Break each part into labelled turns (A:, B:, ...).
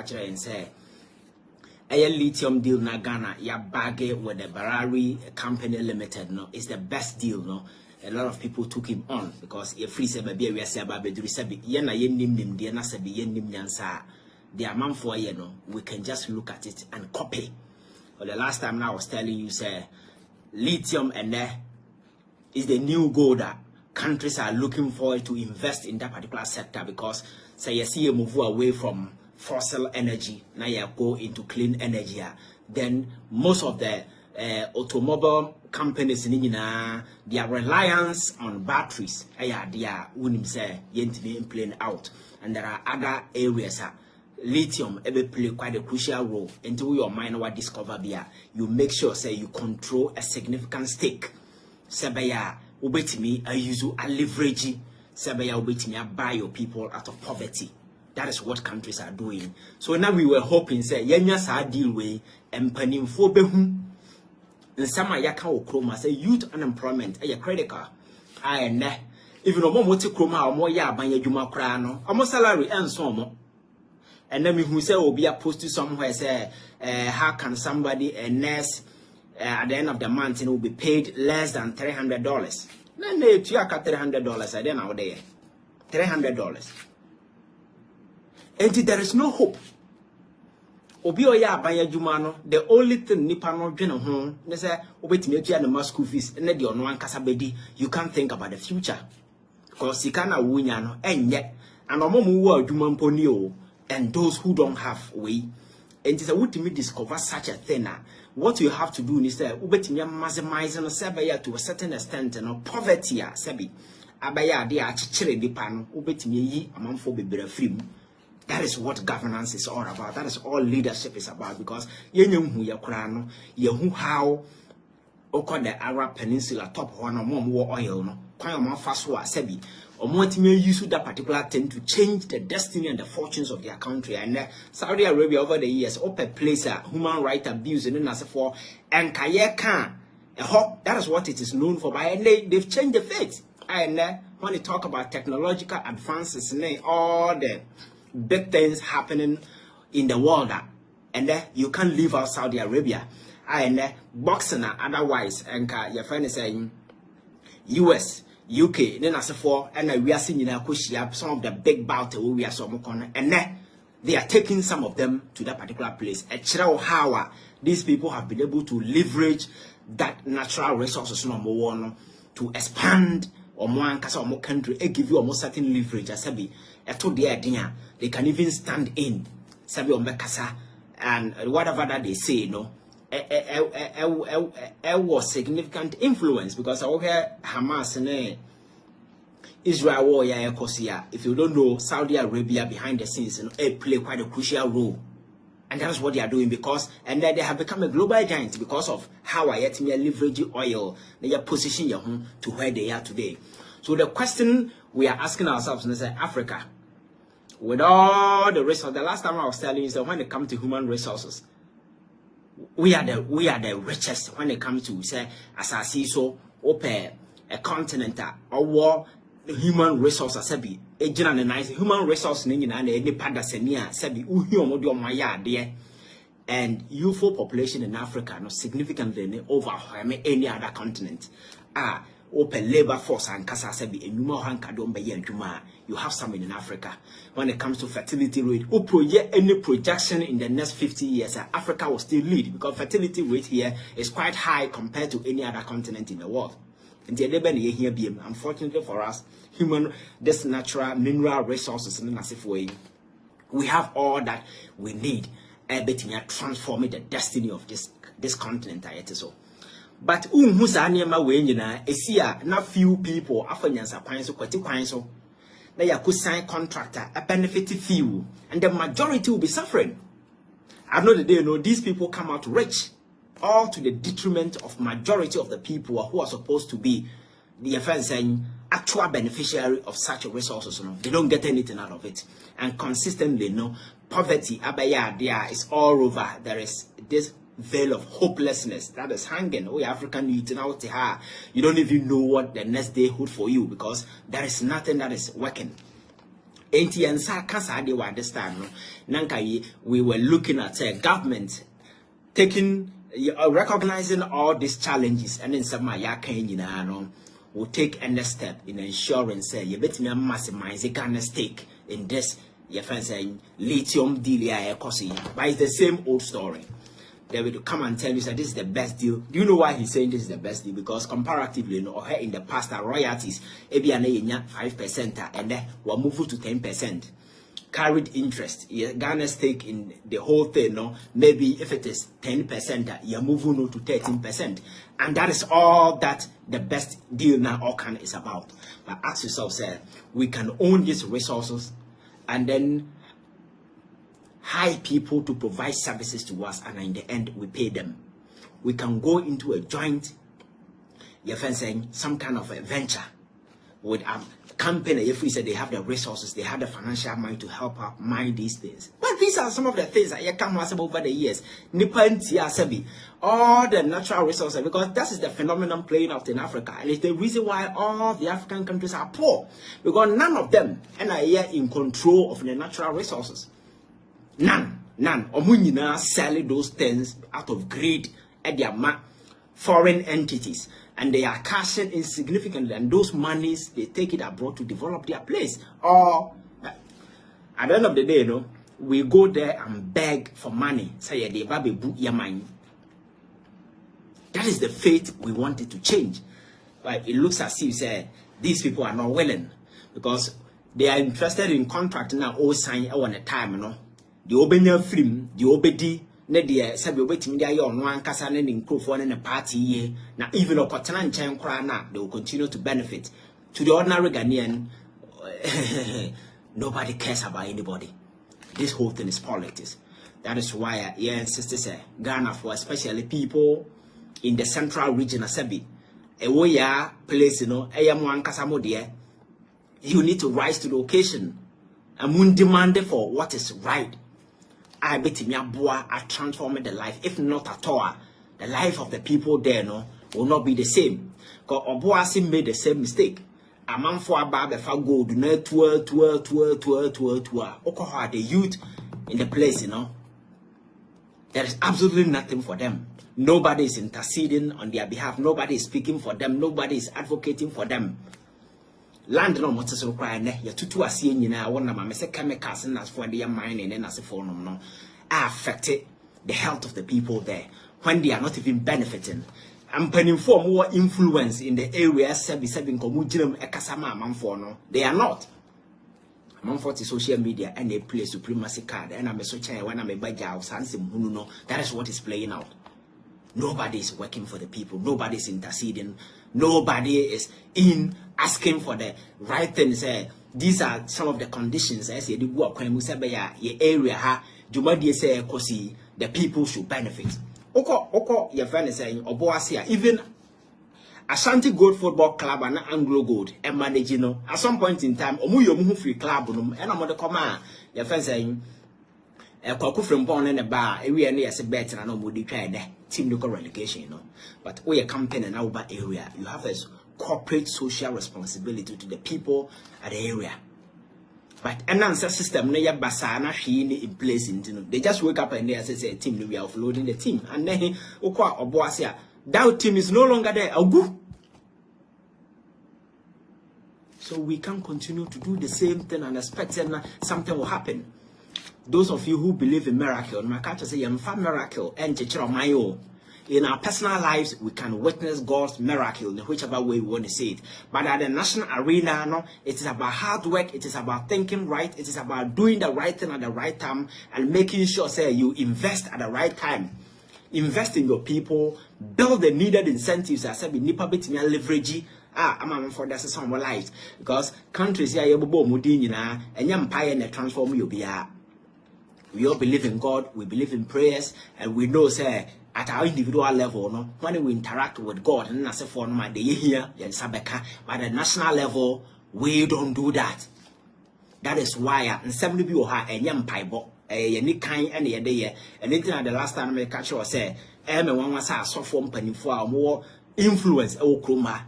A: catcher and say a lithium deal na Ghana ya bagge with the Barari Company Limited. No, it's the best deal. No, a lot of people took him on because if free said baby we say about bedru sabi yena yenim de na sabi yenim nyansa the amount for we can just look at it and copy. Or the last time I was telling you say lithium and is the new gold that countries are looking for to invest in that particular sector, because say you see a move away from fossil energy, now you go into clean energy. Then most of the automobile companies in their reliance on batteries, they are wouldn't say playing out, and there are other areas. Lithium ever play quite a crucial role until your mind will discover there. You make sure say you control a significant stake. Sabaya ubetimi I use a leverage. Sabaya ubetimi I buy your people out of poverty. That is what countries are doing. So now we were hoping say yenya sa deal way and panim for behu. And some yaka okroma say youth unemployment a critical. And even no more kroma or more ya banya juma krano. Almost salary and so more. And then we say will be a post somewhere say how can somebody a nurse at the end of the month will be paid less than $300. Then they took $300 I then out there. $300. And there is no hope. Obioya banya jumano, the only thing Nipano General home, they say, wait me to school fees, and then the on Kasabedi, you can't think about the future. Because you can't win, and yet, and a moment word Juman and those who don't have way. And it is a way to me discover such a thing. What you have to do is that maximizing Sabaya to a certain extent and poverty, Sabi. Abaya, they are chile the pan, ubetimi among for be free. That is what governance is all about. That is all leadership is about, because you know who you are, you know how the Arab Peninsula top one or more oil, no, quite more fast war, Sebi. Or more to use that particular thing to change the destiny and the fortunes of their country. And Saudi Arabia over the years, open place human rights abuse and as for and Kyei can. That is what it is known for. And they've changed the fate. And when they talk about technological advances and all the big things happening in the world, and you can't leave out Saudi Arabia. And boxing otherwise, and your friend is saying US. UK, then as for and we are seeing some of the big battles we are some and then they are taking some of them to that particular place. How these people have been able to leverage that natural resources number one to expand or more country and give you a more certain leverage. I said, they can even stand in Sabi Omekasa and whatever that they say, was significant influence, because I hear Hamas and Israel war. If you don't know, Saudi Arabia behind the scenes play quite a crucial role, and that's what they are doing, because and then they have become a global giant because of how I yet leverage oil. They are positioning to where they are today. So the question we are asking ourselves is Africa, with all the resources. The last time I was telling you is that when it comes to human resources, we are the richest when it comes to say as I see so open a continent or war human resources sabi a general nice human resource ni na any pada senia sabi uhi omodo omaya there, and youthful population in Africa no significantly over any other continent. Open labor force and kasa sabi enuma hanka don be adwuma. You have some in Africa. When it comes to fertility rate, any projection in the next 50 years, Africa will still lead, because fertility rate here is quite high compared to any other continent in the world. And unfortunately for us, this natural mineral resources in massive way, we have all that we need. Transforming the destiny of this continent. But not few people they are could sign contractor a benefit few, and the majority will be suffering. I know that they know these people come out rich, all to the detriment of majority of the people who are supposed to be the offense saying actual beneficiary of such resources. They don't get anything out of it, and consistently poverty abaya there is all over. There is this veil of hopelessness that is hanging. Oh, African youth out here, you don't even know what the next day hold for you, because there is nothing that is working. NTNSA kasa de wa this time no. Nanka we were looking at government taking recognizing all these challenges and then some ya can will take another step in ensuring say you bet me maximize the Ghana stake in this your friend saying lithium deal but it's the same old story. They will come and tell you that this is the best deal. Do you know why he's saying this is the best deal? Because comparatively, in the past, royalties, 5%, and then we'll move to 10%. Carried interest, Ghana stake in the whole thing, maybe if it is 10%, you're moving to 13%. And that is all that the best deal now Okan is about. But ask yourself, sir, we can own these resources and then hire people to provide services to us, and in the end we pay them. We can go into a joint, your friend saying, some kind of a venture with a company. If we say they have the resources, they have the financial mind to help out mine these things. But these are some of the things that you come over the years. All the natural resources, because that is the phenomenon playing out in Africa, and it's the reason why all the African countries are poor, because none of them are here in control of the natural resources. None. Omunina selling those things out of greed at their foreign entities, and they are cashing in significantly, and those monies they take it abroad to develop their place. Or at the end of the day, we go there and beg for money. Say they baby book your mind. That is the fate we wanted to change. But it looks as if these people are not willing, because they are interested in contract now. All sign on a time, the obenya film, the obedi, ne de sabi obetimi de aye ono ankasa ne nkrofo ne party ye na even okotena nchen kra na they will continue to benefit. To the ordinary Ghanaian, nobody cares about anybody. This whole thing is politics. That is why I insist Ghana, for especially people in the central region of Sebi, a way place, you need to rise to the occasion and moon demand for what is right. I bet me I transform the life. If not at all, the life of the people there will not be the same. Because Obuasi made the same mistake. A man for a barber for gold, tour. The youth in the place, there is absolutely nothing for them. Nobody is interceding on their behalf. Nobody is speaking for them. Nobody is advocating for them. Land no what is required. Ya tutu asiye nyina wona ma mese chemicals na for their mining and as for no affected the health of the people there when they are not even benefiting. I'm penning for more influence in the area serving community ekasama amamfo no. They are not. Amamfo to social media and they play supremacy card and I'm a social when I'm a baja no. That is what is playing out. Nobody is working for the people. Nobody is interceding. Nobody is in asking for the right things. These are some of the conditions. I say the area the people should benefit. Oko your friend is saying Oboasia, even Ashanti Gold Football Club and Anglo Gold and managing at some point in time, Omuyo free club and I'm on the command. Your friend saying a cocoa from born in a bar, area near a bet and nobody tried team local relegation, But we a campaign in our area, you have a corporate social responsibility to the people at the area. But an answer system, no basana in place they just wake up and they say team we are offloading the team. And then Okwa Oboasia, that team is no longer there. So we can continue to do the same thing and expect something will happen. Those of you who believe in miracle, my culture say miracle and in our personal lives, we can witness God's miracle in whichever way we want to say it. But at the national arena, it is about hard work, it is about thinking right, it is about doing the right thing at the right time and making sure you invest at the right time. Invest in your people, build the needed incentives. I said, nipa bit me leverage. I'm for that's some more lives because countries here and empire and transform you be. We all believe in God, we believe in prayers, and we know at our individual level, when we interact with God, and as for my day here, but at the national level, we don't do that. That is why some people have a young piebo, a kind and a day, and anything at the last time I catch you say, one was a soft company for more influence, Kruma.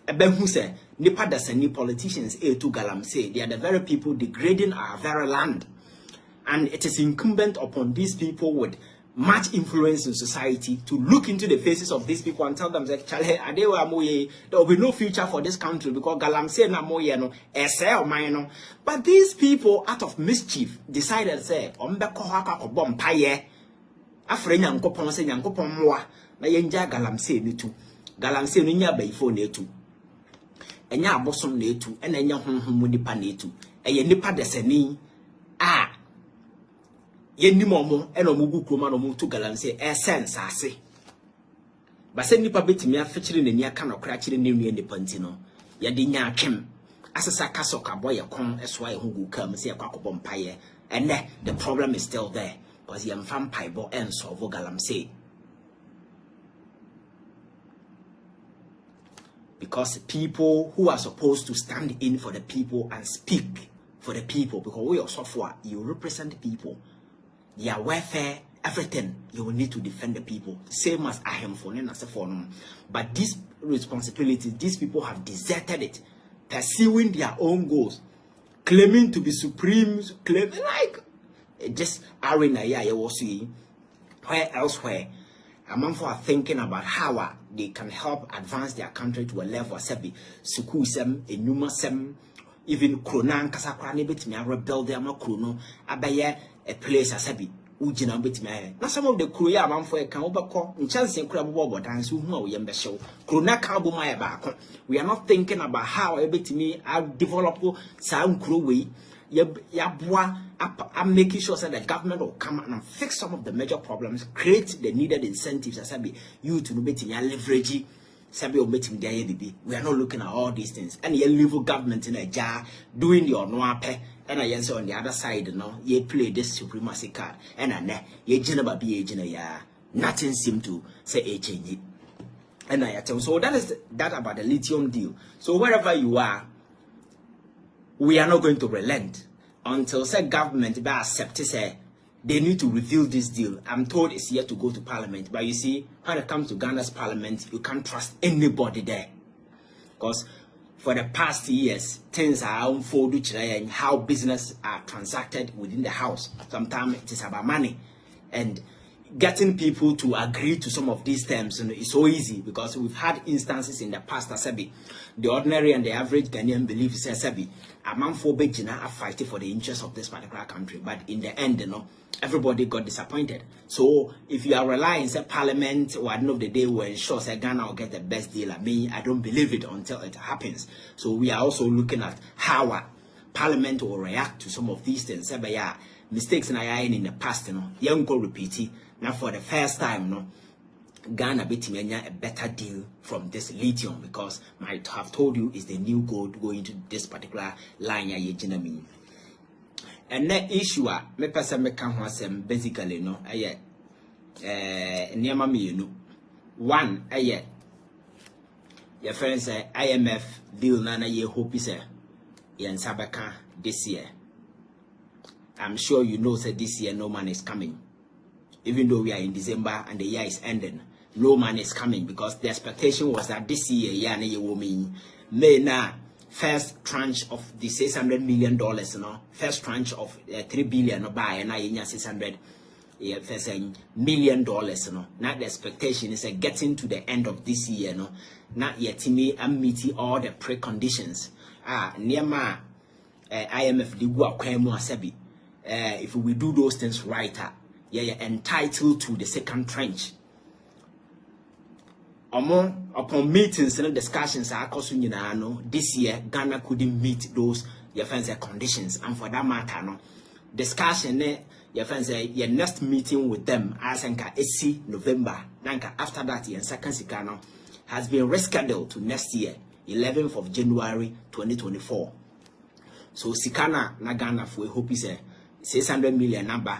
A: Who say nipa dasani politicians to galamsey. They are the very people degrading our very land, and it is incumbent upon these people with much influence in society to look into the faces of these people and tell them that there will be no future for this country because galamsey na moye no or mine. But these people, out of mischief, decided say ombeko haka ko bompaye afre nyankopon se nyankopon moa na yenja galamsey ni tu galamsey no nya bayifo na etu enya abosom na etu ena enya honhom nipa na etu eye nipa desani a yenni momo eno mugu kroma no mutu galamsey sense ase ba se nipa betimi afechire nani aka no kra kire nenu nipa ntino ye de nya atwem asesa kasoka boy kon eso aye hugu kam se yakwakobo mpaye ene the problem is still there because yam fam paibo and solve galamsey. Because people who are supposed to stand in for the people and speak for the people, because we are software, you represent people, their welfare, everything, you will need to defend the people. Same as I am for them. But this responsibility, these people have deserted it, pursuing their own goals, claiming to be supreme, claiming like just arena where elsewhere. Among for thinking about how they can help advance their country to a level sebi suku sem enuma sem even kronan kasakra ne betimi rebuild them krono abaye a place asabi ugina betimi na some of the crew ya among for e kan obekọ nchanse kura bobo dance hu a we yembe hyew krona ka bo ma ba akọ. We are not thinking about how e betimi develop sa nkro we I'm making sure that the government will come and fix some of the major problems, create the needed incentives as you to leverage. We are not looking at all these things. And you leave government in a jar doing your noape, and I answer on the other side, you play this supremacy card, and nothing seemed to say a change. And I tell so that is that about the lithium deal. So wherever you are, we are not going to relent until say government accept say they need to review this deal. I'm told it's yet to go to parliament, but you see, when it comes to Ghana's parliament, you can't trust anybody there, because for the past years things are unfolding and how business are transacted within the house. Sometimes it is about money, and getting people to agree to some of these terms is so easy, because we've had instances in the past that the ordinary and the average Ghanaian believes among four Bejina are fighting for the interests of this particular country, but in the end, everybody got disappointed. So if you are relying on parliament or at the end of the day will ensure that Ghana will get the best deal, I don't believe it until it happens. So we are also looking at how parliament will react to some of these things. Mistakes in the past, young go repeat it. Now for the first time, Ghana betimenya a better deal from this lithium, because might have told you is the new gold going to this particular line ya yejinami. And that issue me person me kan ho asem basically niema me one your friends say IMF deal na ye hope is yen sabaka this year. I'm sure you know that this year no man is coming. Even though we are in December and the year is ending, no man is coming, because the expectation was that this year, may now first tranche of the $600 million, first tranche of 3 billion, buy and $600 million, Now the expectation is getting to the end of this year, not yet me and meeting all the preconditions. Near my IMF di go akwemu asabi. If we do those things right, you're entitled to the second tranche. Upon meetings and discussions, this year Ghana couldn't meet those conditions, and for that matter, discussion your next meeting with them as November. After that, your second sikano has been rescheduled to next year, 11th of January 2024. So Sikana na Ghana for hope is a 600 million number.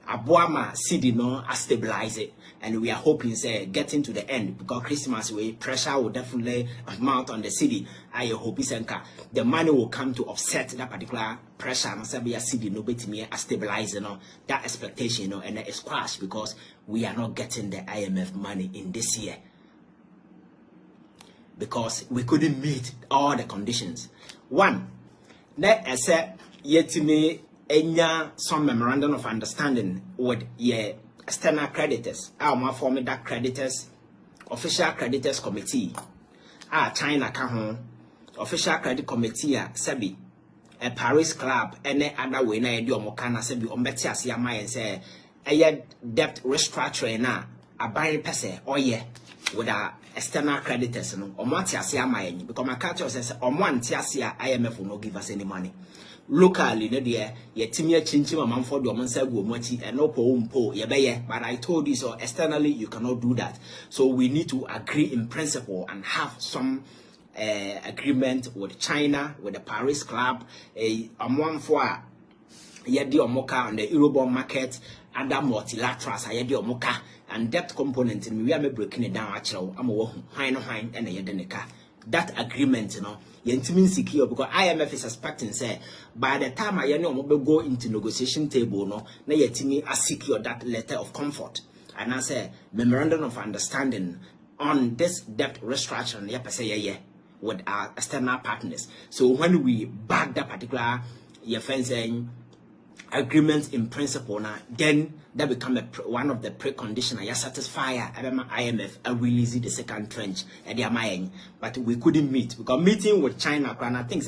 A: Abuama city no stabilize it, and we are hoping say getting to the end, because Christmas way pressure will definitely mount on the city. I hope the money will come to offset that particular pressure. And say city no bet me stabilize that expectation and it's crashed, because we are not getting the IMF money in this year. because we couldn't meet all the conditions. One, that I said, yet me some memorandum of understanding with your external creditors. Our form that creditors, official creditors committee. China can official credit committee Sebi, a Paris club, any other way na do mokana Sebi on Betty Asiama and say a debt restructuring na a buying person or yeah with our external creditors no or Mati Asiama because my culture says on one Tiasia IMF will not give us any money. Locally, no dear, yet Timia Chinchim among for the Omonsa Gumochi and no po ye but I told you so externally you cannot do that. So we need to agree in principle and have some agreement with China, with the Paris Club, among for Yedi Omoka on the Eurobond market, other multilaterals, Yedi Omoka, and debt component, and we are breaking it down actually. I'm a hine and a Yedenica. That agreement, you know, you secure because IMF is expecting say by the time I go into negotiation table, no, na yetimi I secure that letter of comfort. And I say memorandum of understanding on this debt restructuring, yeah, with our external partners. So when we back that particular saying agreement in principle now, then that become one of the preconditions. I satisfy IMF and release the second tranche at the Amayan, but we couldn't meet because meeting with China. And I think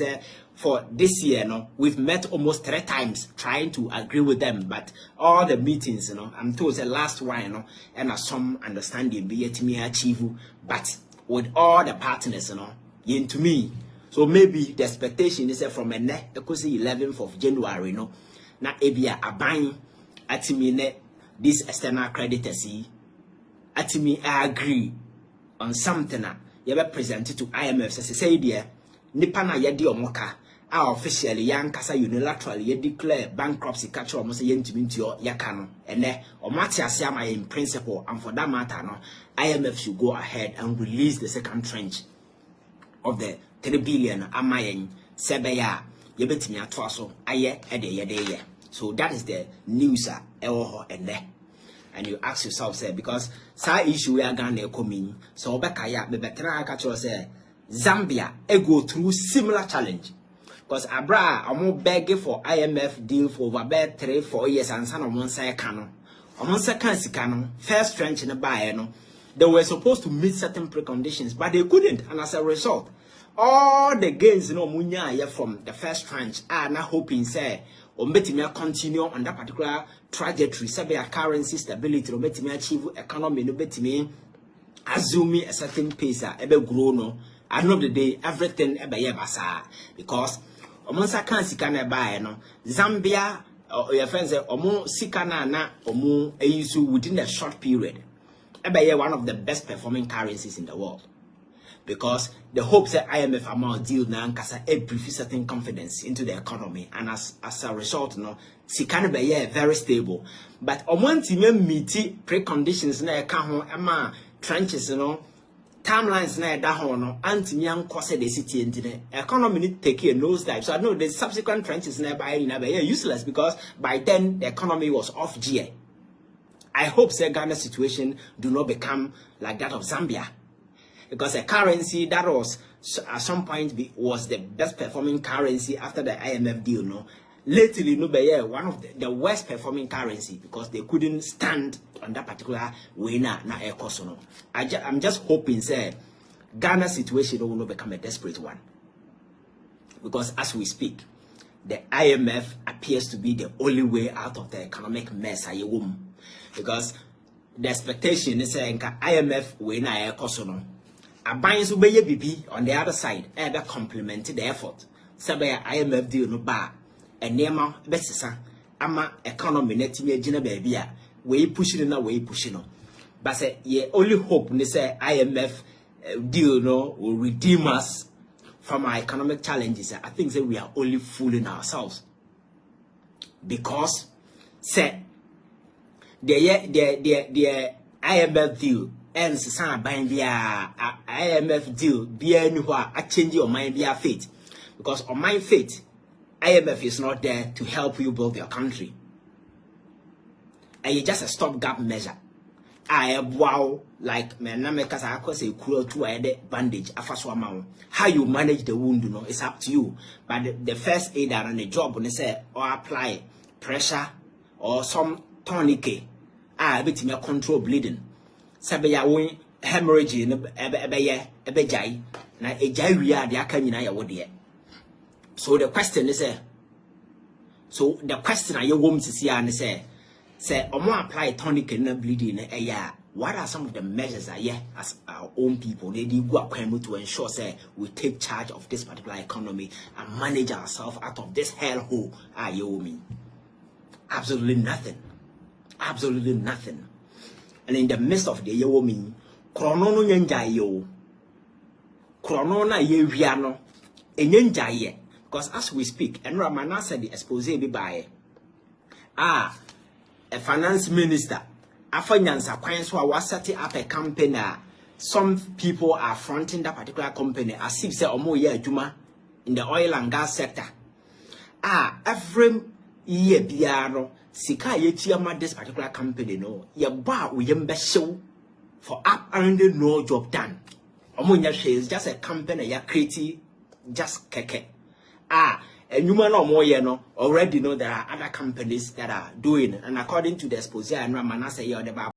A: for this year, no, we've met almost 3 times trying to agree with them, but all the meetings, you know, I'm told the last one, you know, and some understanding be yet me achieve, but with all the partners, you know, to me. So maybe the expectation is from a 11th of January, you know. Na ebia aban atimi ne this external creditors atimi agree on something na ye be presented to IMF say there nipa na ye de omoka officially yan kasa unilaterally ye declare bankruptcy catch omo say ye ntimi ntio yaka no ene omati ase ama in principle, and for that matter no IMF should go ahead and release the second tranche of the 3 billion amayen sebeya ye betimi ato so aye ede. So that is the news and you ask yourself say because sa issue we are gonna coming so obekaya be better catch say Zambia go through similar challenge because abra amo beg for IMF deal for over 3-4 years and son of one say canon on second sikano first tranche in the buy no they were supposed to meet certain preconditions but they couldn't, and as a result all the gains no munya from the first tranche are now hoping say or betting continue on that particular trajectory, say currency stability, or betting achieve economy, no betting assuming a certain pace, ebe grow no. At the end of the day, everything ebe yebasa because omonsa kan sikana buy no Zambia or your friends say omo sikana na omo eyisu within a short period. Ebe one of the best performing currencies in the world. Because the hopes that IMF amount deal now kasa every certain confidence into the economy, and as a result, no, sikana be very stable. But omonti meet preconditions na eka ho trenches no timelines na da ho no antimi ankose the city into the economy need take a nosedive. So I know the subsequent trenches na by useless because by then the economy was off gear. I hope the Ghana situation do not become like that of Zambia. Because a currency that was at some point was the best performing currency after the IMF deal, no, lately no be one of the worst performing currency because they couldn't stand on that particular way na no. I'm just hoping say Ghana situation will not become a desperate one because as we speak, the IMF appears to be the only way out of the economic mess because the expectation is saying IMF way na no. Abines will be BB on the other side, ever complemented the effort. Sabaya IMF deal no bar, and Nema Bessisa, Ama economy netting a gina baby, way pushing away pushing. But say, ye only hope, they say IMF deal no will redeem us from our economic challenges. I think that we are only fooling ourselves. Because, say, the IMF deal. And some buying via IMF deal, be anywhere, I change your mind via fate. Because on my fate, IMF is not there to help you build your country. And it's just a stopgap measure. wow, like me na make us say cool to a bandage afaso amount. How you manage the wound, you know, it's up to you. But the first aid and the job when they say or apply pressure or some tourniquet, bit me control bleeding. Sabe ya won hemorrhage ebe jai na ejai wi a de aka nyina ya wode. So the question is so the question I wom sisi a ne say omo apply tourniquet na bleeding na what are some of the measures as our own people they do go akwan to ensure say we take charge of this particular economy and manage ourselves out of this hellhole me? Absolutely nothing. Absolutely nothing. And in the midst of the me, chrono no nyenja yo. Chrono na ye wiano. Enyenja ye. Because as we speak, and Ramana said the expose be by a finance minister. Afanyansa kwanso was setting up a company. Some people are fronting that particular company as if say omo ye adwuma in the oil and gas sector. Every year biaro sika ye tiama this particular company no ye ba we yembe show for up and no job done. Omo nya is just a company ya create just keke. And you no already know there are other companies that are doing, and according to the exposure and Ramana say